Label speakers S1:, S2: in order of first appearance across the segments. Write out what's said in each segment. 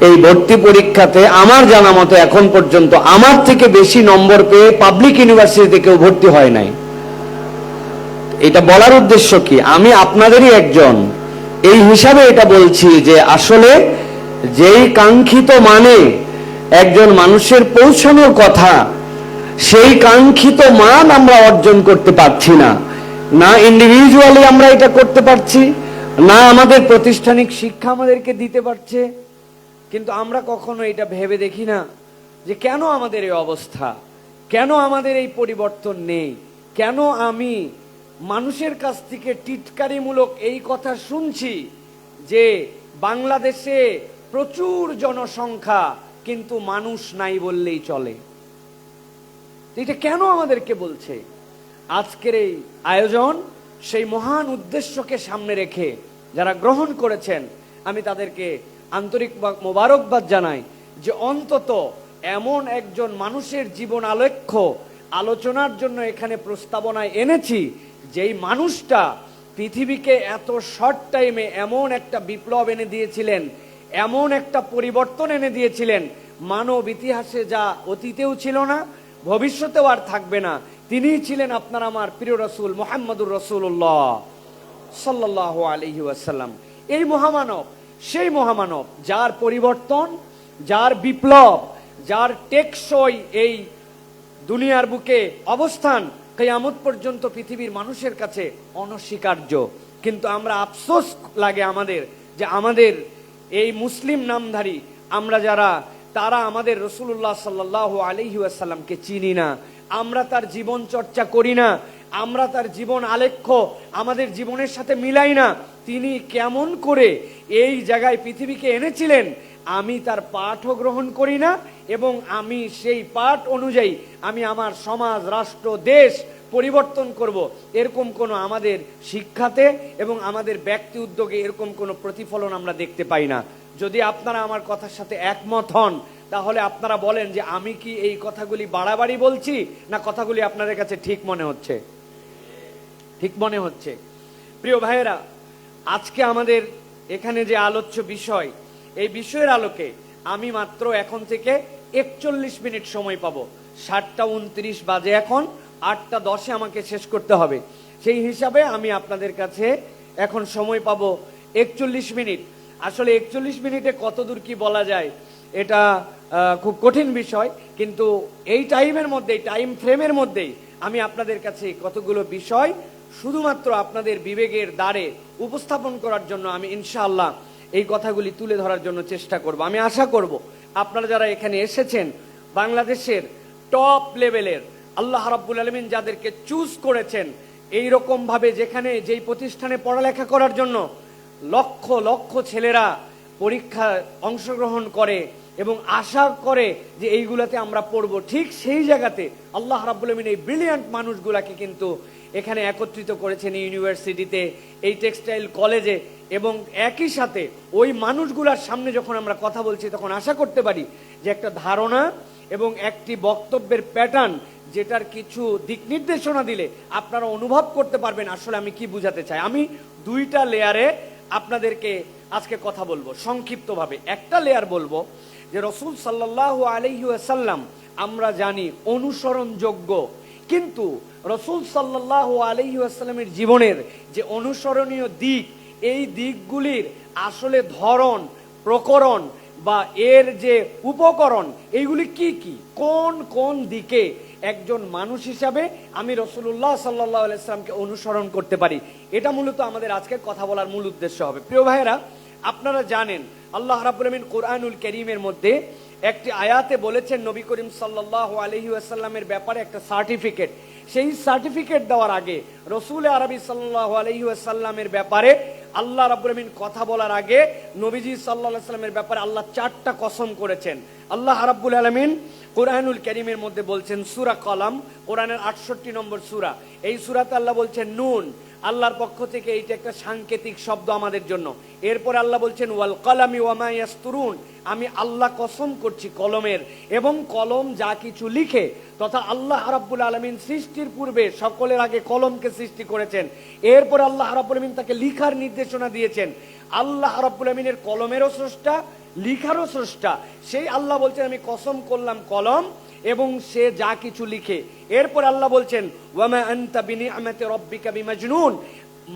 S1: এই ভর্তি পরীক্ষাতে আমার জানা মতো এখন পর্যন্ত আমার থেকে বেশি নম্বর পেয়ে পাবলিক ইউনিভার্সিটিতে কেউ ভর্তি হয় নাই। এটা বলার উদ্দেশ্য কি, আমি আপনাদেরই একজন, এই হিসাবে এটা বলছি যে আসলে যেই কাঙ্ক্ষিত মানে একজন মানুষের পৌঁছানোর কথা, সেই কাঙ্ক্ষিত মান আমরা অর্জন করতে পারছি না। না ইন্ডিভিজুয়ালি আমরা এটা করতে পারছি, না আমাদের প্রাতিষ্ঠানিক শিক্ষা আমাদেরকে দিতে পারছে। কিন্তু আমরা কখনো এটা ভেবে দেখি না যে কেন আমাদের এই অবস্থা, কেন আমাদের এই পরিবর্তন নেই, কেন আমি মানুষের কাছ থেকে টিটকারিমূলক এই কথা শুনছি যে বাংলাদেশে প্রচুর জনসংখ্যা কিন্তু মানুষ নাই বললেই চলে। এটা কেন আমাদেরকে বলছে? আজকের এই আয়োজন সেই মহান উদ্দেশ্যকে সামনে রেখে যারা গ্রহণ করেছেন, আমি তাদেরকে আন্তরিক মোবারকবাদ জানাই যে অন্তত এমন একজন মানুষের জীবন আলেখ্য আলোচনার জন্য এখানে প্রস্তাবনায় এনেছি, যেই মানুষটা পৃথিবীকে এত শর্ট টাইমে এমন একটা বিপ্লব এনে দিয়েছিলেন, এমন একটা পরিবর্তন এনে দিয়েছিলেন, মানব ইতিহাসে যা অতীতেও ছিল না, ভবিষ্যতেও আর থাকবে না। তিনিই ছিলেন আপনার আমার প্রিয় রাসূল মুহাম্মদুর রাসূলুল্লাহ সাল্লাল্লাহু আলাইহি ওয়াসাল্লাম। এই মহামানব, সেই মহামানব যার পরিবর্তন, যার বিপ্লব, যার টেকসই এই দুনিয়ার বুকে অবস্থান কিয়ামত পর্যন্ত পৃথিবীর মানুষের কাছে অনস্বীকার্য। কিন্তু আমরা আফসোস লাগে আমাদের যে আমাদের এই মুসলিম নামধারী আমরা যারা, তারা আমাদের রাসূলুল্লাহ সাল্লাল্লাহু আলাইহি ওয়াসাল্লামকে চিনি না, আমরা তার জীবন চর্চা করি না, আমরা তার জীবন আলেখ্য আমাদের জীবনের সাথে মিলাই না। তিনি কেমন করে এই জায়গায় পৃথিবীকে এনেছিলেন আমি তার পাঠও গ্রহণ করি না, এবং আমি সেই পাঠ অনুযায়ী আমি আমার সমাজ, রাষ্ট্র, দেশ পরিবর্তন করব, এরকম কোনো আমাদের শিক্ষাতে এবং আমাদের ব্যক্তি উদ্যোগে এরকম কোনো প্রতিফলন আমরা দেখতে পাই না। যদি আপনারা আমার কথার সাথে একমত হন তাহলে আপনারা বলেন যে আমি কি এই কথাগুলি বাড়াবাড়ি বলছি, না কথাগুলি আপনাদের কাছে ঠিক মনে হচ্ছে? ঠিক মনে হচ্ছে। প্রিয় ভাইয়েরা, আজকে আমাদের এখানে যে আলোচ্য বিষয়, এই বিষয়ের আলোকে আমি মাত্র এখন থেকে 41 মিনিট সময় পাবো। 7:29 বাজে, এখন 8:10 আমাকে শেষ করতে হবে। সেই হিসাবে আমি আপনাদের কাছে এখন সময় পাবো 41 মিনিট। আসলে 41 মিনিটে কতদূর কি বলা যায় এটা খুব কঠিন বিষয়, কিন্তু এই টাইমের মধ্যেই, টাইম ফ্রেমের মধ্যেই আমি আপনাদের কাছে কতগুলো বিষয় শুধুমাত্র আপনাদের বিবেকের দ্বারে উপস্থাপন করার জন্য আমি ইনশাআল্লাহ এই কথাগুলি তুলে ধরার জন্য চেষ্টা করব। আমি আশা করব আপনারা যারা এখানে এসেছেন, বাংলাদেশের টপ লেভেলের আল্লাহ রাব্বুল আলামিন যাদেরকে চুজ করেছেন এই রকম ভাবে, যেখানে যেই প্রতিষ্ঠানে পড়ালেখা করার জন্য লক্ষ লক্ষ ছেলেরা পরীক্ষায় অংশগ্রহণ করে এবং আশা করে যে এইগুলাতে আমরা পড়ব, ঠিক সেই জায়গাতে আল্লাহ রাব্বুল আলামিন এই ব্রিলিয়ান্ট মানুষগুলাকে কিন্তু এখানে একত্রিত করেছেন ইউনিভার্সিটিতে, এই টেক্সটাইল কলেজে। এবং একই সাথে ওই মানুষগুলার সামনে যখন আমরা কথা বলছি তখন আশা করতে পারি যে একটা ধারণা এবং একটি বক্তব্যের প্যাটার্ন, যেটার কিছু দিক নির্দেশনা দিলে আপনারা অনুভব করতে পারবেন আসলে আমি কি বুঝাতে চাই। আমি দুইটা লেয়ারে আপনাদেরকে আজকে কথা বলবো সংক্ষিপ্তভাবে। একটা লেয়ার বলবো যে রাসূল সাল্লাল্লাহু আলাইহি ওয়াসাল্লাম আমরা জানি অনুসরণযোগ্য, কিন্তু রাসূল সাল্লাল্লাহু আলাইহি ওয়াসাল্লামের জীবনের যে অনুসরণীয় দিক, এই দিকগুলির আসলে ধরন, প্রকরণ বা এর যে উপকরণ, এইগুলি কি কি, কোন কোন দিকে একজন মানুষ হিসাবে আমি রাসূলুল্লাহ সাল্লাল্লাহু আলাইহি ওয়াসাল্লামকে অনুসরণ করতে পারি, এটা মূলত আমাদের আজকে কথা বলার মূল উদ্দেশ্য হবে। প্রিয় ভাইয়েরা, আপনারা জানেন আল্লাহ রাব্বুল আলামিন কোরআনুল কারীমের মধ্যে একটি আয়াতে বলেছেন নবী করিম সাল্লাল্লাহু আলাইহি ওয়াসাল্লামের ব্যাপারে একটা সার্টিফিকেট, সেই সার্টিফিকেট দেওয়ার আগে রাসূল আরবি সাল্লাল্লাহু আলাইহি ওয়াসাল্লামের ব্যাপারে আল্লাহ রাব্বুল আলামিন কথা বলার আগে নবীজি সাল্লাল্লাহু আলাইহি ওয়াসাল্লামের ব্যাপারে আল্লাহ 4টা কসম করেছেন। আল্লাহ রাব্বুল আলামিন কোরআনুল কারীমের মধ্যে বলছেন, সূরা কলম, কোরআনের 68 নম্বর সূরা, এই সূরাতে আল্লাহ বলছেন নুন, আল্লাহর পক্ষ থেকে এইটা একটা সাংকেতিক শব্দ আমাদের জন্য। এরপর আল্লাহ বলছেন ওয়াল কলামি ওয়া মা ইয়াসতুরুন, আমি আল্লাহ কসম করছি কলমের, এবং কলম যা কিছু লিখে, তথা আল্লাহ রাব্বুল আলামিন সৃষ্টির পূর্বে সকলের আগে কলমকে সৃষ্টি করেছেন, এরপর আল্লাহ রাব্বুল আলামিন তাকে লিখার নির্দেশনা দিয়েছেন। আল্লাহ রাব্বুল আলামিনের কলমেরও স্রষ্টা, লিখারও স্রষ্টা সেই আল্লাহ বলছেন আমি কসম করলাম কলম এবং সে যা কিছু লিখে। এরপর আল্লাহ বলছেন ওয়ামা আনতা বিনিআমাতি রাব্বিকা বিমাজনুন,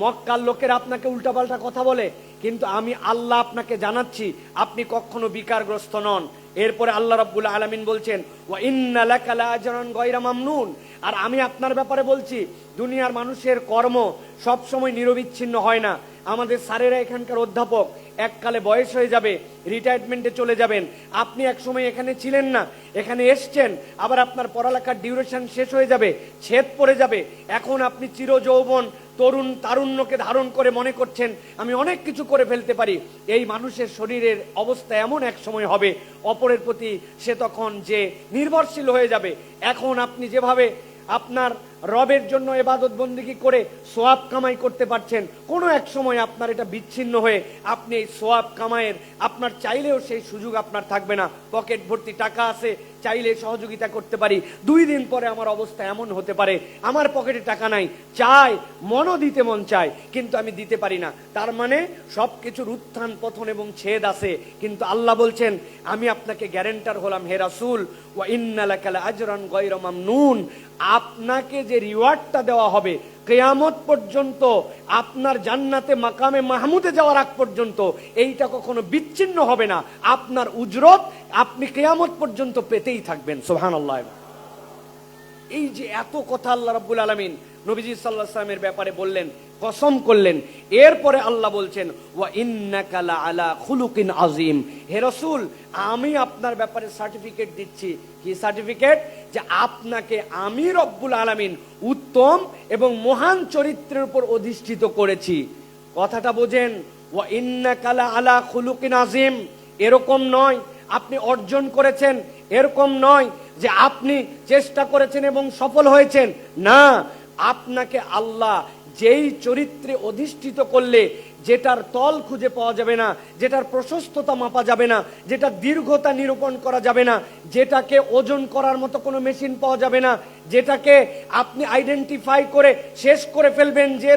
S1: মক্কার লোকেরা আপনাকে উল্টাপাল্টা কথা বলে, কিন্তু আমি আল্লাহ আপনাকে জানাচ্ছি আপনি কখনো বিকারগ্রস্ত নন। এরপরে আল্লাহ রাব্বুল আলামিন বলছেন ওয়া ইন্না লাকা লাআজরান গায়রা মামনুন, আর আমি আপনার ব্যাপারে বলছি দুনিয়ার মানুষের কর্ম সব সময় নিরবিচ্ছিন্ন হয় না। আমাদের স্যারেরা এখানকার অধ্যাপক এককালে বয়স হয়ে যাবে, রিটায়ারমেন্টে চলে যাবেন। আপনি এক সময় এখানে ছিলেন না, এখানে এসছেন, আবার আপনার পড়ালেখার ডিউরেশন শেষ হয়ে যাবে, ছেদ পড়ে যাবে। এখন আপনি চিরযৌবন তরুণ তারুণ্যকে ধারণ করে মনে করছেন আমি অনেক কিছু করে ফেলতে পারি। এই মানুষের শরীরের অবস্থা এমন এক সময় হবে অপরের প্রতি সে তখন যে নির্ভরশীল হয়ে যাবে। এখন আপনি যেভাবে আপনার রবের জন্য ইবাদত বন্দেগী করে সোয়াব কামাই করতে পারছেন, কোনো এক সময় আপনার এটা বিচ্ছিন্ন হয়ে আপনি এই সোয়াব কামাইয়ের আপনার চাইলেও সেই সুযোগ আপনার থাকবে না। পকেট ভর্তি টাকা আছে, চাইলে সহযোগিতা করতে পারি, 2 দিন পরে আমার অবস্থা এমন হতে পারে আমার পকেটে টাকা নাই, চাই মনও দিতে মন চায় কিন্তু আমি দিতে পারি না। তার মানে সবকিছুর উত্থান পতন এবং ছেদ আছে, কিন্তু আল্লাহ বলছেন আমি আপনাকে গ্যারান্টার হলাম হে রাসূল ওয়া ইন্না লাকা লাআজরান গায়রা মামনুন, আপনাকে যে রিওয়ার্ডটা দেওয়া হবে কিয়ামত পর্যন্ত, আপনার জান্নাতে মাকামে মাহমুদে যাওয়ার আগ পর্যন্ত এইটা কখনো বিচ্ছিন্ন হবে না। আপনার উজরত আপনি কিয়ামত পর্যন্ত পেতেই থাকবেন। সুবহানাল্লাহ। এই যে এত কথা আল্লাহ রাব্বুল আলামিন নবীজি সাল্লাল্লাহু আলাইহি ওয়াসাল্লামের ব্যাপারে বললেন, কসম করলেন, এরপরে আল্লাহ বলছেন ওয়া ইন্নাকা লাআলা খুলুকিন আযীম, হে রাসূল আমি আপনার ব্যাপারে সার্টিফিকেট দিচ্ছি। কি সার্টিফিকেট? যে আপনাকে আমি রব্বুল আলামিন উত্তম এবং মহান চরিত্রের উপর অধিষ্ঠিত করেছি। কথাটা বোঝেন, ওয়া ইন্নাকা লাআলা খুলুকিন আযীম, এরকম নয় আপনি অর্জন করেছেন, এরকম নয় যে আপনি চেষ্টা করেছেন এবং সফল হয়েছেন, না, আপনাকে আল্লাহ যেই চরিত্রে অধিষ্ঠিত করলে যেটার তল খুঁজে পাওয়া যাবে না, যেটার প্রশস্ততা মাপা যাবে না, যেটা দীর্ঘতা নিরূপণ করা যাবে না, যেটাকে ওজন করার মতো কোনো মেশিন পাওয়া যাবে না, যেটাকে আপনি আইডেন্টিফাই করে শেষ করে ফেলবেন যে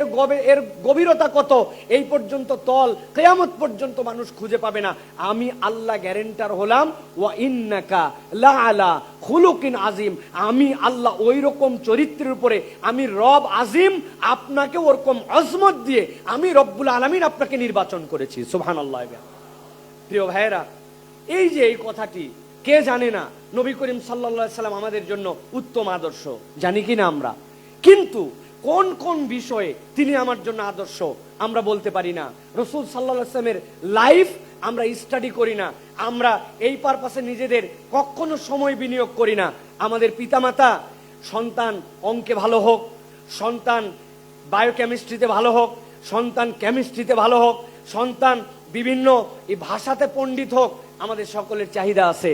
S1: এর গভীরতা কত, এই পর্যন্ত তল কিয়ামত পর্যন্ত মানুষ খুঁজে পাবে না। আমি আল্লাহ গ্যারান্টার হলাম ওয়া ইন্নাকা লাআলা খুলুকিন আযীম, আমি আল্লাহ ওই রকম চরিত্রের উপরে, আমি রব আজিম, আপনাকে ওরকম আজমত দিয়ে আমি রব্বুল আলামিন আপনাকে নির্বাচন করেছি। সুবহানাল্লাহ। প্রিয় ভাইয়েরা, এই যে এই কথাটি কে জানে না নবী করিম সাল্লাল্লাহু আলাইহি সাল্লাম আমাদের জন্য উত্তম আদর্শ, জানি কিনা আমরা, কিন্তু কোন কোন বিষয়ে তিনি আমার জন্য আদর্শ আমরা বলতে পারি না। রাসূল সাল্লাল্লাহু আলাইহি সাল্লামের লাইফ আমরা স্টাডি করি না, আমরা এই পারপাসে নিজেদের কখনো সময় বিনিয়োগ করি না। আমাদের পিতামাতা সন্তান অঙ্কে ভালো হোক, সন্তান বায়োকেমিস্ট্রিতে ভালো হোক, সন্তান কেমিস্ট্রিতে ভালো হোক, সন্তান বিভিন্ন এই ভাষাতে পণ্ডিত হোক, আমাদের সকলের চাহিদা আছে।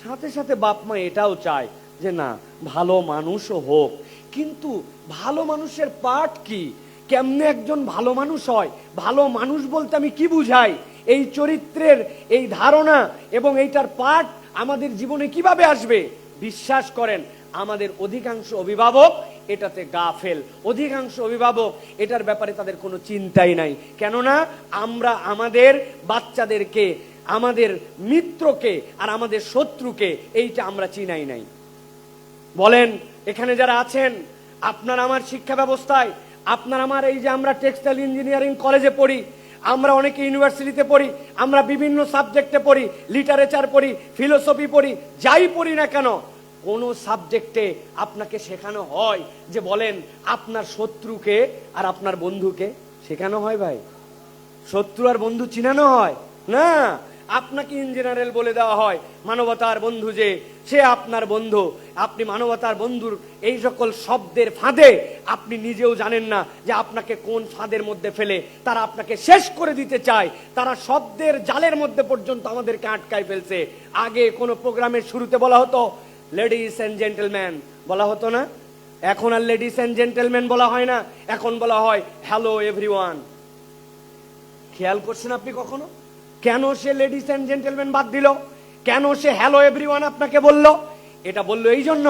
S1: সাথে সাথে বাপ মা এটাও চায় যে না, ভালো মানুষও হোক। কিন্তু ভালো মানুষের পার্ট কি? কেমনে একজন ভালো মানুষ হয়? ভালো মানুষ বলতে আমি কি বুঝাই? এই চরিত্রের এই ধারণা এবং এইটার পার্ট আমাদের জীবনে কিভাবে আসবে? বিশ্বাস করেন আমাদের অধিকাংশ অভিভাবক এটাতে গাফেল, অধিকাংশ অভিভাবক এটার ব্যাপারে তাদের কোনো চিন্তাই নাই। কেননা আমরা আমাদের বাচ্চাদেরকে, আমাদের মিত্রকে আর আমাদের শত্রুকে এইটা আমরা চিনাই নাই। বলেন এখানে যারা আছেন, আপনার আমার শিক্ষা ব্যবস্থায়, আপনার আমার এই যে আমরা টেক্সটাইল ইঞ্জিনিয়ারিং কলেজে পড়ি, আমরা অনেকে ইউনিভার্সিটিতে পড়ি, আমরা বিভিন্ন সাবজেক্টে পড়ি, লিটারেচার পড়ি, ফিলোসফি পড়ি, যাই পড়ি না কেন, কোন সাবজেক্টে আপনাকে শেখানো হয় যে বলেন আপনার শত্রুকে আর আপনার বন্ধুকে শেখানো হয়? ভাই, শত্রু আর বন্ধু চিনানো হয় না। আপনাকে ইন জেনারেল বলে দেওয়া হয় মানবতার বন্ধু, যে সে আপনার বন্ধু। আপনি মানবতার বন্ধুর এই সকল শব্দের ফাঁদে আপনি নিজেও জানেন না যে আপনাকে কোন ফাঁদের মধ্যে ফেলে তারা আপনাকে শেষ করে দিতে চায়। তারা শব্দের জালের মধ্যে পর্যন্ত আমাদেরকে আটকায় ফেলছে। আগে কোনো প্রোগ্রামের শুরুতে বলা হতো লেডিস এন্ড জেন্টলম্যান, বলা হতো না? এখন আর লেডিস এন্ড জেন্টলম্যান বলা হয় না, এখন বলা হয় হ্যালো এভরিওয়ান। খেয়াল করছেন আপনি কখনো কেন সে লেডিস এন্ড জেন্টলম্যান বাদ দিল? কেন সে হ্যালো এভরিওয়ান আপনাকে বলল?
S2: এটা বললো এই জন্য,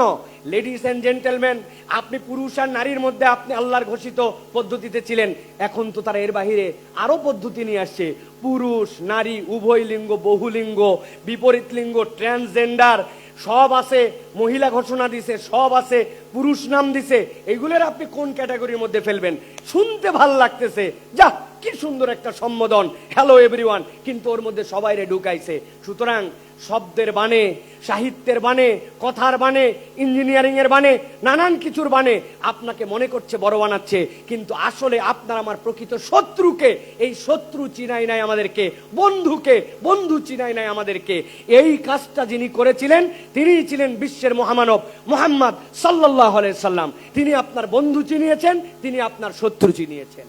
S2: লেডিস এন্ড জেন্টেলম্যান, আপনি পুরুষ আর নারীর মধ্যে আপনি আল্লাহর ঘোষিত পদ্ধতিতে ছিলেন, এখন তো তারা এর বাহিরে আরো পদ্ধতি নিয়ে আসছে, পুরুষ নারী উভয় লিঙ্গ, বহুলিঙ্গ, বিপরীত লিঙ্গ, ট্রান্সজেন্ডার সব আছে, মহিলা ঘোষণা দিছে, সব আছে, পুরুষ নাম দিছে। এইগুলোর আপনি কোন ক্যাটাগরির মধ্যে ফেলবেন? শুনতে ভাল লাগতেছে, যা কি সুন্দর একটা সম্বোধন, হ্যালো এভরিওয়ান, কিন্তু ওর মধ্যে সবাইরে ঢুকাইছে। সুতরাং শব্দের বানে, সাহিত্যের বানে, কথার বানে, ইঞ্জিনিয়ারিং এর বানে, নানান কিছুর বানে আপনাকে মনে করছে বড় বানাচ্ছে, কিন্তু আসলে আপনার আমার প্রকৃত শত্রুকে, এই শত্রু চিনাই নাই আমাদেরকে, বন্ধুকে বন্ধু চিনাই নাই আমাদেরকে। এই কাজটা যিনি করেছিলেন তিনিই ছিলেন বিশ্বের মহামানব মুহাম্মদ সাল্লাল্লাহু আলাইহি সাল্লাম। তিনি আপনার বন্ধু চিনিয়েছেন, তিনি আপনার শত্রু চিনিয়েছেন।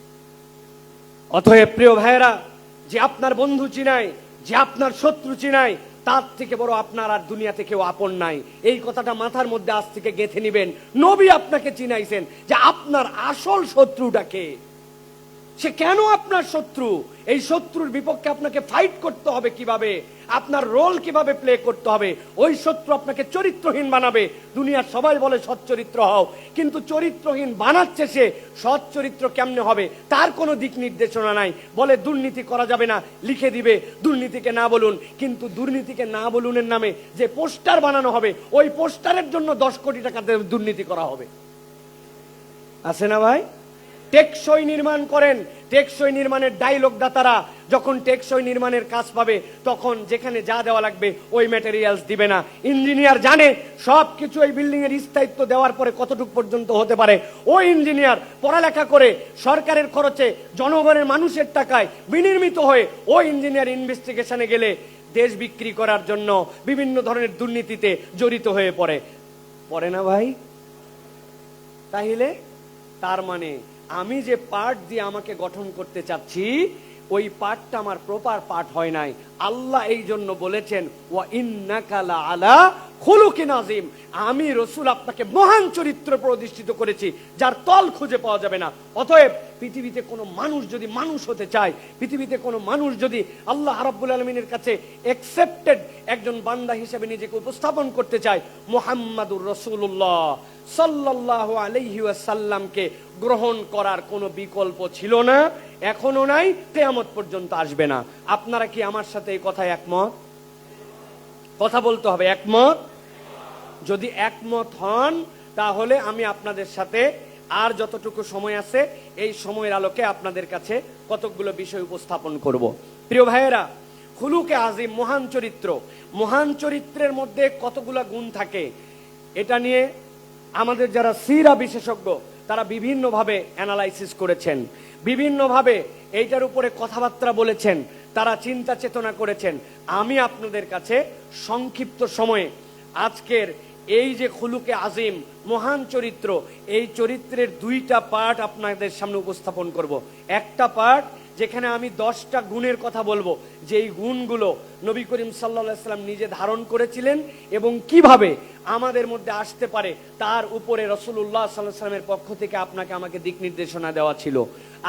S2: অতএব প্রিয় ভাইয়েরা, যে আপনার বন্ধু চিনায়, যে আপনার শত্রু চিনায়, তার থেকে বড় আপনার আর দুনিয়াতে কেউ আপন নাই। এই কথাটা মাথার মধ্যে আজ থেকে গেঁথে নিবেন। নবী আপনাকে চিনাইছেন যে আপনার আসল শত্রুটাকে, সে কেন আপনার শত্রু, এই শত্রুর বিপক্ষে আপনাকে ফাইট করতে হবে কিভাবে, আপনার রোল কিভাবে প্লে করতে হবে। ওই শত্রু আপনাকে চরিত্রহীন বানাবে। দুনিয়ার সবাই বলে সৎ চরিত্র হও, কিন্তু চরিত্রহীন বানাচ্ছে সে। সৎ চরিত্র কেমনে হবে তার কোনো দিক নির্দেশনা নাই। বলে দুর্নীতি করা যাবে না, লিখে দিবে দুর্নীতিকে না বলুন, কিন্তু দুর্নীতিকে না বলুনের নামে যে পোস্টার বানানো হবে, ওই পোস্টারের জন্য 10 কোটি টাকা দুর্নীতি করা হবে। আছে না ভাই? টেকসই নির্মাণ করেন। টেকসই নির্মাণের ডায়লগ দাতারা যখন টেকসই নির্মাণের কাজ পাবে, তখন যেখানে যা দেওয়া লাগবে ওই ম্যাটেরিয়ালস দিবে না। ইঞ্জিনিয়ার জানে সবকিছু এই বিল্ডিং এর স্থায়িত্ব দেওয়ার পরে কতটুকু পর্যন্ত হতে পারে। ওই ইঞ্জিনিয়ার পড়ালেখা করে সরকারের খরচে জনগণের মানুষের টাকায় বিনির্মিত হয়ে ওই ইঞ্জিনিয়ার ইনভেস্টিগেশনে গেলে দেশ বিক্রি করার জন্য বিভিন্ন ধরনের দুর্নীতিতে জড়িত হয়ে পড়ে। পড়ে না ভাই? তাহলে তার মানে আমি যে পার্ট দিয়ে আমাকে গঠন করতে চাচ্ছি, ওই পার্টটা আমার প্রপার পার্ট হয় নাই। আল্লাহ এই জন্য বলেছেন ওয়া ইন্নাকা লা আলা খুলুকিন আযীম, আমি রাসূল আপনাকে মহান চরিত্র প্রতিষ্ঠিত করেছি যার তল খুঁজে পাওয়া যাবে না। অতএব পৃথিবীতে কোনো মানুষ যদি মানুষ হতে চায়, পৃথিবীতে কোনো মানুষ যদি আল্লাহ রাব্বুল আলামিনের কাছে অ্যাকসেপ্টেড একজন বান্দা হিসেবে নিজেকে উপস্থাপন করতে চায়, মুহাম্মাদুর রাসূলুল্লাহ সাল্লাল্লাহু আলাইহি ওয়াসাল্লামকে গ্রহণ করার কোনো বিকল্প ছিল না, এখনো নাই, কিয়ামত পর্যন্ত আসবে না। আপনারা কি আমার সাথে এই কথায় একমত? কথা বলতে হবে, একমত? যদি একমত হন তাহলে আমি আপনাদের সাথে আর যতটুকু সময় আছে এই সময়ের আলোকে আপনাদের কাছে কতকগুলো বিষয় উপস্থাপন করব। প্রিয় ভাইয়েরা, খুলুকে আজিম, মহান চরিত্র, মহান চরিত্রের মধ্যে কতগুলো গুণ থাকে এটা নিয়ে আমাদের যারা সিরা বিশেষজ্ঞ তারা বিভিন্নভাবে অ্যানালাইসিস করেছেন, বিভিন্নভাবে এইটার উপরে কথাবার্তা বলেছেন, তারা চিন্তা চেতনা করেছেন। আমি আপনাদের কাছে সংক্ষিপ্ত সময়ে আজকের এই যে খুলুকে আজিম, মহান চরিত্র, এই চরিত্রের 2টা পার্ট আপনাদের সামনে উপস্থাপন করব। একটা পার্ট যেখানে আমি 10টা গুণের কথা বলবো, যেই গুণগুলো নবী করিম সাল্লাল্লাহু আলাইহি সাল্লাম নিজে ধারণ করেছিলেন এবং কিভাবে আমাদের মধ্যে আসতে পারে তার উপরে রাসূলুল্লাহ সাল্লাল্লাহু আলাইহি সাল্লামের পক্ষ থেকে আপনাকে আমাকে দিক নির্দেশনা দেওয়া ছিল।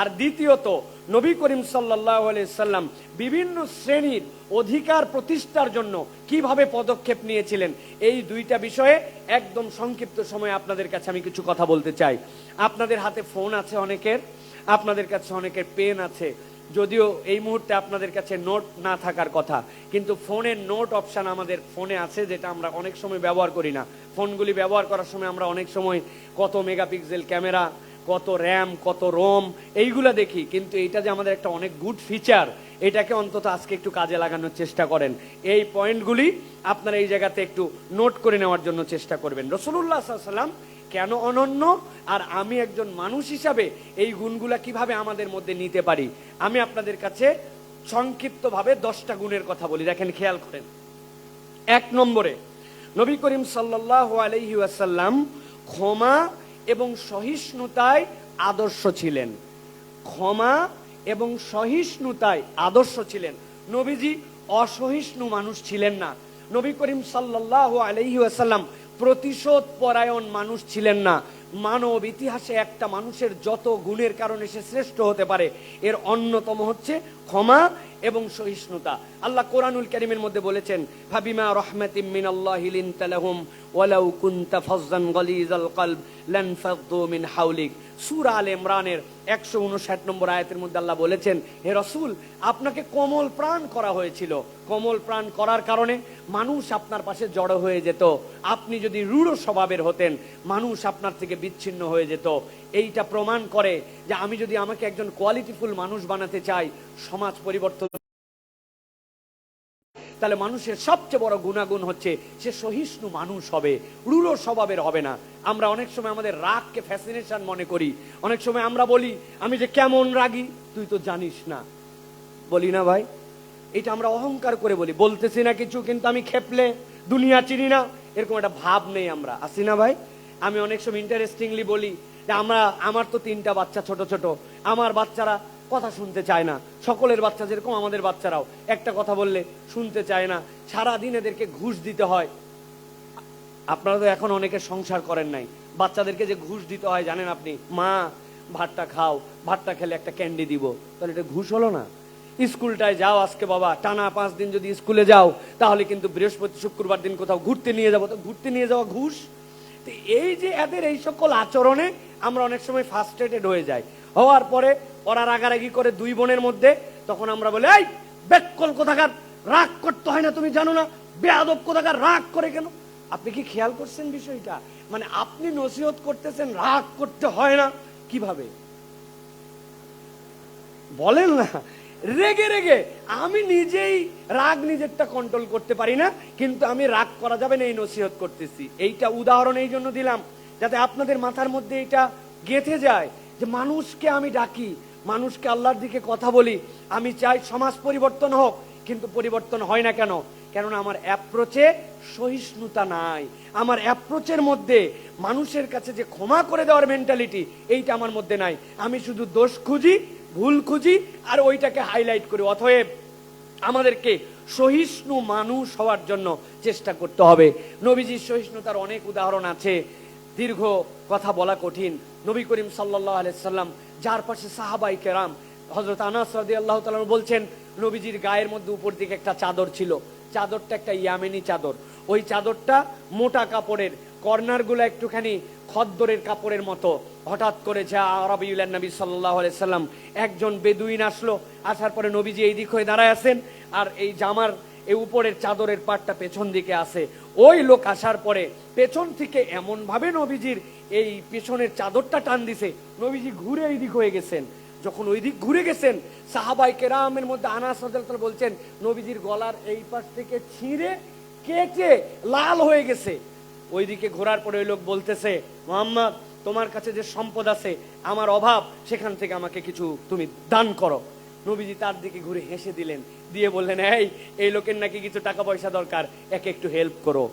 S2: আর দ্বিতীয়ত, নবী করিম সাল্লাল্লাহু আলাইহি সাল্লাম বিভিন্ন শ্রেণীর অধিকার প্রতিষ্ঠার জন্য কিভাবে পদক্ষেপ নিয়েছিলেন, এই 2টা বিষয়ে একদম সংক্ষিপ্ত সময়ে আপনাদের কাছে আমি কিছু কথা বলতে চাই। আপনাদের হাতে ফোন আছে অনেকের, আপনাদের কাছে অনেকের পেন আছে, যদিও এই মুহূর্তে আপনাদের কাছে নোট না থাকার কথা, কিন্তু ফোনের নোট অপশন আমাদের ফোনে আছে, যেটা আমরা অনেক সময় ব্যবহার করি না। ফোনগুলি ব্যবহার করার সময় আমরা অনেক সময় কত মেগাপিক্সেল ক্যামেরা, কত র্যাম, কত রোম, এইগুলা দেখি, কিন্তু এটা যে আমাদের একটা অনেক গুড ফিচার, এটাকে অন্তত আজকে একটু কাজে লাগানোর চেষ্টা করেন। এই পয়েন্টগুলি আপনারা এই জায়গাতে একটু নোট করে নেওয়ার জন্য চেষ্টা করবেন। রাসূলুল্লাহ সাল্লাল্লাহু আলাইহি ওয়াসাল্লাম কেন অনন্য, আর আমি একজন মানুষ হিসাবে এই গুণগুলা কিভাবে আমাদের মধ্যে নিতে পারি, আমি আপনাদের কাছে সংক্ষিপ্তভাবে 10টা গুণের কথা বলি। দেখেন, খেয়াল করেন। 1 নম্বরে, নবী করিম সাল্লাল্লাহু আলাইহি ওয়াসাল্লাম ক্ষমা এবং সহিষ্ণুতায় আদর্শ ছিলেন। ক্ষমা এবং সহিষ্ণুতায় আদর্শ ছিলেন। নবীজি অসহিষ্ণু মানুষ ছিলেন না। নবী করিম সাল্লাল্লাহু আলাইহি ওয়াসাল্লাম প্রতিশোধ পরায়ণ মানুষ ছিলেন না। মানব ইতিহাসে একটা মানুষের যত গুণের কারণে সে শ্রেষ্ঠ হতে পারে, এর অন্যতম হচ্ছে ক্ষমা এবং সহিষ্ণুতা। আল্লাহ কোরআনুল কারীমের মধ্যে বলেছেন, ফাবিমা রাহমাতিম মিনাল্লাহি লিনতা লাহুম ওয়ালাউ কুনতা ফাজ্জান গালিজাল কলব লানফাদ্দু মিন হাওলিক। সূরা আলে ইমরানের 159 নম্বর আয়াতের মধ্যে আল্লাহ বলেছেন, হে রাসূল, আপনাকে কোমল প্রাণ করা হয়েছিল। কোমল প্রাণ করার কারণে মানুষ আপনার পাশে জড়ো হয়ে যেত। আপনি যদি রূঢ় স্বভাবের হতেন, মানুষ আপনার থেকে বিচ্ছিন্ন হয়ে যেত। এইটা প্রমাণ করে যে আমি যদি আমাকে একজন কোয়ালিটিফুল মানুষ বানাতে চাই, সমাজ পরিবর্তন, তাহলে মানুষের সবচেয়ে বড় গুণাগুণ হচ্ছে সে সহিষ্ণু মানুষ হবে, রূঢ় স্বভাবের হবে না। আমরা অনেক সময় আমাদের রাগকে ফ্যাসিনেশন মনে করি। অনেক সময় আমরা বলি, আমি যে কেমন রাগী তুই তো জানিস না, বলি না ভাই? এটা আমরা অহংকার করে বলি, বলতেছি না কিছু, কিন্তু আমি খেপলে দুনিয়া চিনি না, এরকম একটা ভাব নেই আমরা, আসি না ভাই? আমি অনেক সময় ইন্টারেস্টিংলি বলি যে আমার তো 3টা বাচ্চা, ছোট ছোট, আমার বাচ্চারা কথা শুনতে চায় না। সকলের বাচ্চা যেরকম আমাদের বাচ্চারাও একটা কথা বললে শুনতে চায় না, সারাদিন এদেরকে ঘুষ দিতে হয়। আপনারা তো এখন অনেকে সংসার করেন নাই, বাচ্চাদেরকে যে ঘুষ দিতে হয় জানেন আপনি? মা ভাতটা খাও, ভাতটা খেলে একটা ক্যান্ডি দিব, তাহলে এটা ঘুষ হলো না? স্কুলটায় যাও আজকে বাবা, টানা 5 দিন যদি স্কুলে যাও, তাহলে কিন্তু বৃহস্পতি শুক্রবার দিন কোথাও ঘুরতে নিয়ে যাবো, তো ঘুরতে নিয়ে যাওয়া ঘুষ। তো এই যে এদের এই সকল আচরণে আমরা অনেক সময় ফ্রাস্ট্রেটেড হয়ে যাই। হওয়ার পরে ওরা রাগারাগি করে 2 বোনের মধ্যে, তখন আমরা বলি, এই বেককল কোথাকার, রাগ করতে হয় না তুমি জানো না, বেয়াদব কোথাকার, রাগ করে কেন? আপনি কি খেয়াল করছেন বিষয়টা? মানে আপনি নসিহত করতেছেন রাগ করতে হয় না, কিভাবে বলেন না? রেগে রেগে আমি নিজেই রাগ নিজেরটা কন্ট্রোল করতে পারি না, কিন্তু আমি রাগ করা যাবে না এই নসিহত করতেছি। এইটা উদাহরণ এই জন্য দিলাম যাতে আপনাদের মাথার মধ্যে এটা গেঁথে যায় যে মানুষকে আমি ডাকি, মানুষকে আল্লাহর দিকে কথা বলি, আমি চাই সমাজ পরিবর্তন হোক, কিন্তু পরিবর্তন হয় না কেন? কেননা আমার অ্যাপ্রোচে সহিষ্ণুতা নাই। আমার অ্যাপ্রোচের মধ্যে মানুষের কাছে যে ক্ষমা করে দেওয়ার মেন্টালিটি, এইটা আমার মধ্যে নাই। আমি শুধু দোষ খুঁজি, ভুল খুঁজি, আর ওইটাকে হাইলাইট করি। অতএব আমাদেরকে সহিষ্ণু মানুষ হওয়ার জন্য চেষ্টা করতে হবে। নবীজির সহিষ্ণুতার অনেক উদাহরণ আছে, দীর্ঘ কথা বলা কঠিন। নবী করিম সাল্লাল্লাহু আলাইহি সাল্লাম, যার পাশে সাহাবায়ে কেরাম, হযরত আনাস রাদিয়াল্লাহু তাআলা বলছেন, নবীজির গায়ের মধ্যে উপর দিকে একটা চাদর ছিল, চাদরটা একটা ইয়ামেনি চাদর। ওই চাদরটা মোটা কাপড়ের, কর্নার গুলো একটুখানি খদ্দরের কাপড়ের মতো। হঠাৎ করে যা আরবিউল নবী সাল্লাল্লাহু আলাইহি সাল্লাম, একজন বেদুইন আসলো। আসার পরে নবীজি এই দিক হয়ে দাঁড়ায় আছেন, আর এই জামার এই উপরের চাদরের পাটটা পেছন দিকে আছে। ওই লোক আসার পরে পেছন থেকে এমন ভাবে নবীজির এই পেছনের চাদরটা টান দিছে, নবীজি ঘুরে এই দিক হয়ে গেছেন। যখন ওই দিক ঘুরে গেছেন, সাহাবায়ে কেরামের মধ্যে আনাস রাদিয়াল্লাহু তাআলা বলছেন, নবীজির গলার এই পাশ থেকে ছিঁড়ে কেটে লাল হয়ে গেছে। ওইদিকে ঘোরার পরে ওই লোক বলতেছে, মুহাম্মদ, তোমার কাছে যে সম্পদ আছে, আমার অভাব, সেখান থেকে আমাকে কিছু তুমি দান করো। নবীজি তার দিকে ঘুরে হেসে দিলেন, দিয়ে বললেন, এই লোকের নাকি কিছু টাকা পয়সা দরকার, একে একটু হেল্প করো।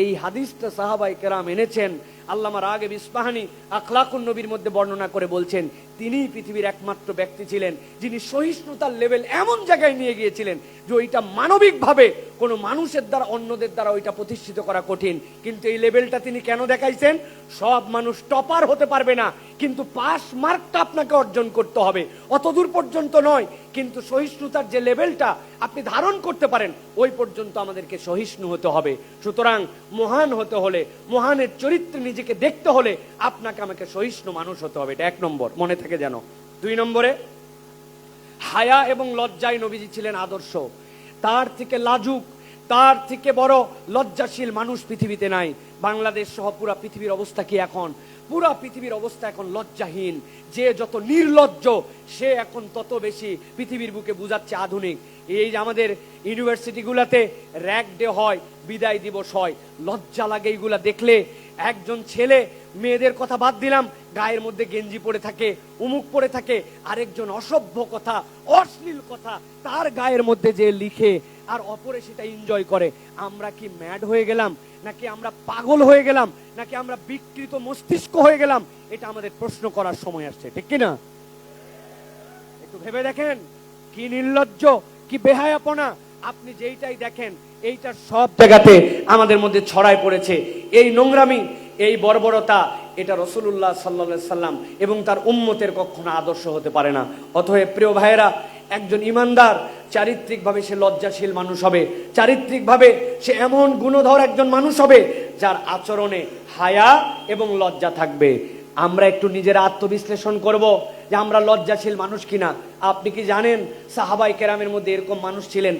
S2: এই হাদিসটা সাহাবায়ে কেরাম এনেছেন। আল্লামা রাগিব ইসফাহানি আখলাকুন নবীর মধ্যে বর্ণনা করে বলছেন, তিনিই পৃথিবীর একমাত্র ব্যক্তি ছিলেন যিনি সহিষ্ণুতার লেভেল এমন জায়গায় নিয়ে গিয়েছিলেন যে ওইটা মানবিকভাবে কোনো মানুষের দ্বারা, অন্যদের দ্বারা ওইটা প্রতিষ্ঠিত করা কঠিন। কিন্তু এই লেভেলটা তিনি কেন দেখাইছেন? সব মানুষ টপার হতে পারবে না, কিন্তু পাস মার্কটা আপনাকে অর্জন করতে হবে, অতদূর পর্যন্ত নয়, কিন্তু সহিষ্ণুতার যে লেভেলটা আপনি ধারণ করতে পারেন, ওই পর্যন্ত আমাদেরকে সহিষ্ণু হতে হবে। সুতরাং মহান হতে হলে, মহানের চরিত্রে নিজেকে দেখতে হলে আপনাকে আমাকে সহিষ্ণু মানুষ হতে হবে। এটা 1 নম্বর, মনে থাকে যেন। 2 নম্বরে, হায়া এবং লজ্জায় নবীজি ছিলেন আদর্শ। তার থেকে লাজুক, তার থেকে বড় লজ্জাশীল মানুষ পৃথিবীতে নাই। বাংলাদেশ সহ পুরা পৃথিবীর অবস্থা কি এখন? পুরা পৃথিবীর অবস্থা এখন লজ্জাহীন। যে যত নির্লজ্জ, সে এখন তত বেশি পৃথিবীর বুকে বুঝাচ্ছে আধুনিক। এই যে আমাদের ইউনিভার্সিটিগুলোতে র‍্যাগ ডে হয়, বিদায় দিবস হয়, লজ্জা লাগে এইগুলা দেখলে। একজন ছেলে, মেয়েদের কথা বাদ দিলাম, গায়ের মধ্যে গেঞ্জি পরে থাকে, উমুক পরে থাকে, আরেকজন অসভ্য কথা, অশ্লীল কথা তার গায়ের মধ্যে যে লিখে, আর অপরে সেটা এনজয় করে। আমরা কি ম্যাড হয়ে গেলাম, নাকি আমরা পাগল হয়ে গেলাম, নাকি আমরা বিকৃত মস্তিষ্ক হয়ে গেলাম? এটা আমাদের প্রশ্ন করার সময় আসছে, ঠিক কিনা? একটু ভেবে দেখেন, কি নির্লজ্জ, কি বেহায়াপনা। আপনি যেইটাই দেখেন, এইটা সব জায়গাতে আমাদের মধ্যে ছড়ায় পড়েছে। এই নোংরামি, এই বর্বরতা, এটা রাসূলুল্লাহ সাল্লাল্লাহু আলাইহি সাল্লাম এবং তার উম্মতের কখনো আদর্শ হতে পারে না। অতএব প্রিয় ভাইয়েরা, একজন ইমানদার চারিত্রিকভাবে সে লজ্জাশীল মানুষ হবে, চারিত্রিকভাবে সে এমন গুণধর একজন মানুষ হবে যার আচরণে হায়া এবং লজ্জা থাকবে। আমরা একটু নিজের আত্মবিশ্লেষণ করব যে আমরা লজ্জাশীল মানুষ কিনা। আপনি কি জানেন সাহাবাই কেরামের মধ্যে এরকম মানুষ ছিলেন,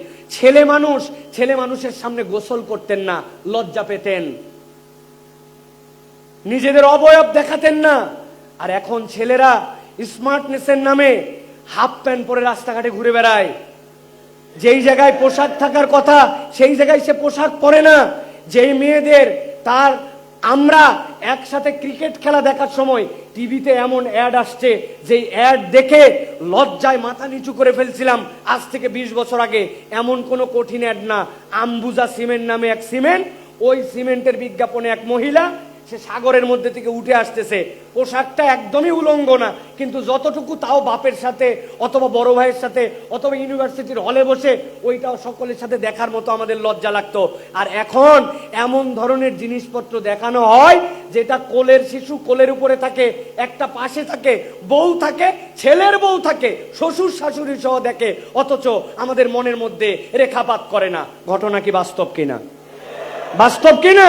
S2: ছেলে মানুষের সামনে গোসল করতেন না, লজ্জা পেতেন, নিজেদের অবয়ব দেখাতেন না। আর এখন ছেলেরা স্মার্টনেসের নামে হাফ প্যান্ট পরে রাস্তাঘাটে ঘুরে বেড়ায়, যেই জায়গায় পোশাক থাকার কথা সেই জায়গায় সে পোশাক পরে না। যেই মেয়েদের আমরা একসাথে ক্রিকেট খেলা দেখার সময় টিভিতে এমন অ্যাড আসছে, যেই অ্যাড দেখে লজ্জায় মাথা নিচু করে ফেলছিলাম আজ থেকে 20 বছর আগে। এমন কোনো কঠিন অ্যাড না, আম্বুজা সিমেন্ট নামে এক সিমেন্ট, ওই সিমেন্টের বিজ্ঞাপনে এক মহিলা সে সাগরের মধ্যে থেকে উঠে আসতেছে, পোশাকটা একদমই উলঙ্গ না, কিন্তু যতটুকু তাও বাপের সাথে অথবা বড় ভাইয়ের সাথে অথবা ইউনিভার্সিটির হলে বসে ওইটাও সকলের সাথে দেখার মতো আমাদের লজ্জা লাগতো। আর এখন এমন ধরনের জিনিসপত্র দেখানো হয় যেটা কোলের শিশু কোলের উপরে থাকে, একটা পাশে থাকে, বউ থাকে, ছেলের বউ থাকে, শ্বশুর শাশুড়ি সহ দেখে, অথচ আমাদের মনের মধ্যে রেখাপাত করে না। ঘটনা কি বাস্তব কিনা? বাস্তব কিনা?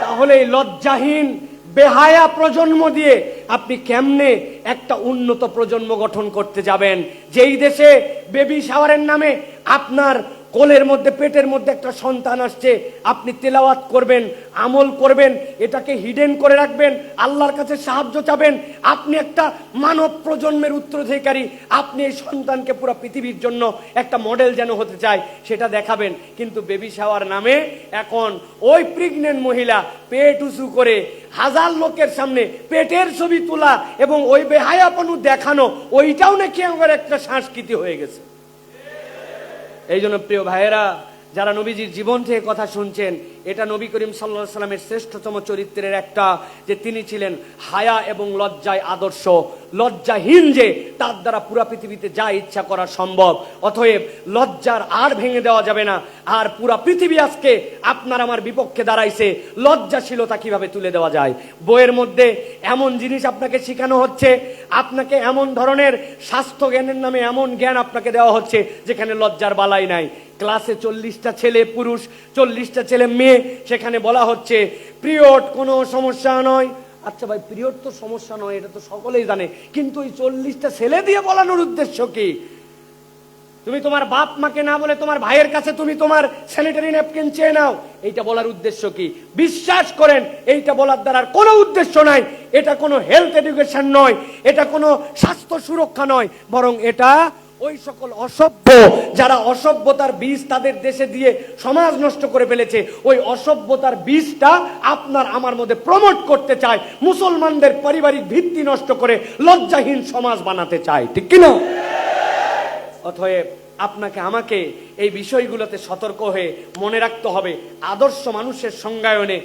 S2: তাহলে এই লজ্জাহীন বেহায়া প্রজন্ম দিয়ে আপনি কেমনে একটা উন্নত প্রজন্ম গঠন করতে যাবেন? যেই দেশে বেবি শাওয়ারের নামে আপনার কোলের মধ্যে পেটের মধ্যে একটা সন্তান আসছে, আপনি তেলাওয়াত করবেন, আমল করবেন, এটাকে হিডেন করে রাখবেন, আল্লাহর কাছে সাহায্য চাবেন, আপনি একটা মানব প্রজন্মের উত্তরাধিকারী, আপনি এই সন্তানকে পুরো পৃথিবীর জন্য একটা মডেল যেন হতে চায় সেটা দেখাবেন। কিন্তু বেবি শাওয়ার নামে এখন ওই প্রেগনেন্ট মহিলা পেট উঁচু করে হাজার লোকের সামনে পেটের ছবি তোলা এবং ওই বেহায়াপনু দেখানো, ওইটাও নাকি আমার একটা সংস্কৃতি হয়ে গেছে। এই জন্য প্রিয় ভাইয়েরা, যারা নবীজির জীবন থেকে কথা শুনছেন, এটা নবী করিম সাল্লাল্লাহু আলাইহি সাল্লামের শ্রেষ্ঠতম চরিত্রের একটা, যে তিনি ছিলেন হায়া এবং লজ্জায় আদর্শ, লজ্জাহীন, যে তার দ্বারা পুরা পৃথিবীতে যা ইচ্ছা করা সম্ভব। অতএব লজ্জার আর ভেঙে দেওয়া যাবে না। আর পুরা পৃথিবী আজকে আপনার আমার বিপক্ষে দাঁড়াইছে, লজ্জাশীলতা কিভাবে তুলে দেওয়া যায়। বইয়ের মধ্যে এমন জিনিস আপনাকে শেখানো হচ্ছে, আপনাকে এমন ধরনের স্বাস্থ্য জ্ঞানের নামে এমন জ্ঞান আপনাকে দেওয়া হচ্ছে যেখানে লজ্জার বালাই নাই। ক্লাসে 40টা ছেলে পুরুষ, 40টা ছেলে মেয়ে, সেখানে বলা হচ্ছে পিরিয়ড কোনো সমস্যা নয়। আচ্ছা ভাই, পিরিয়ড তো সমস্যা নয়, এটা তো সকলেই জানে, কিন্তু এই 40টা ছেলে দিয়ে বলানোর উদ্দেশ্য কি? তুমি তোমার বাপ মাকে না বলে তোমার ভাইয়ের কাছে তুমি তোমার স্যানিটারি ন্যাপকিন চেয়ে নাও, এইটা বলার উদ্দেশ্য কি? বিশ্বাস করেন এইটা বলার দ্বারা কোনো উদ্দেশ্য নাই। এটা কোনো হেলথ এডুকেশন নয়, এটা কোনো স্বাস্থ্য সুরক্ষা নয়, বরং এটা ওই সকল অসভ্য যারা অসভ্যতার বীজ তাদের দেশে দিয়ে সমাজ নষ্ট করে ফেলেছে, ওই অসভ্যতার বীজটা আপনার আমার মধ্যে প্রমোট করতে চায়, মুসলমানদের পারিবারিক ভিত্তি নষ্ট করে লজ্জাহীন সমাজ বানাতে চায়, ঠিক কিনা? অতএব আপনাকে আমাকে এই বিষয়গুলোতে সতর্ক হয়ে মনে রাখতে হবে, আদর্শ মানুষের সংজ্ঞায়নে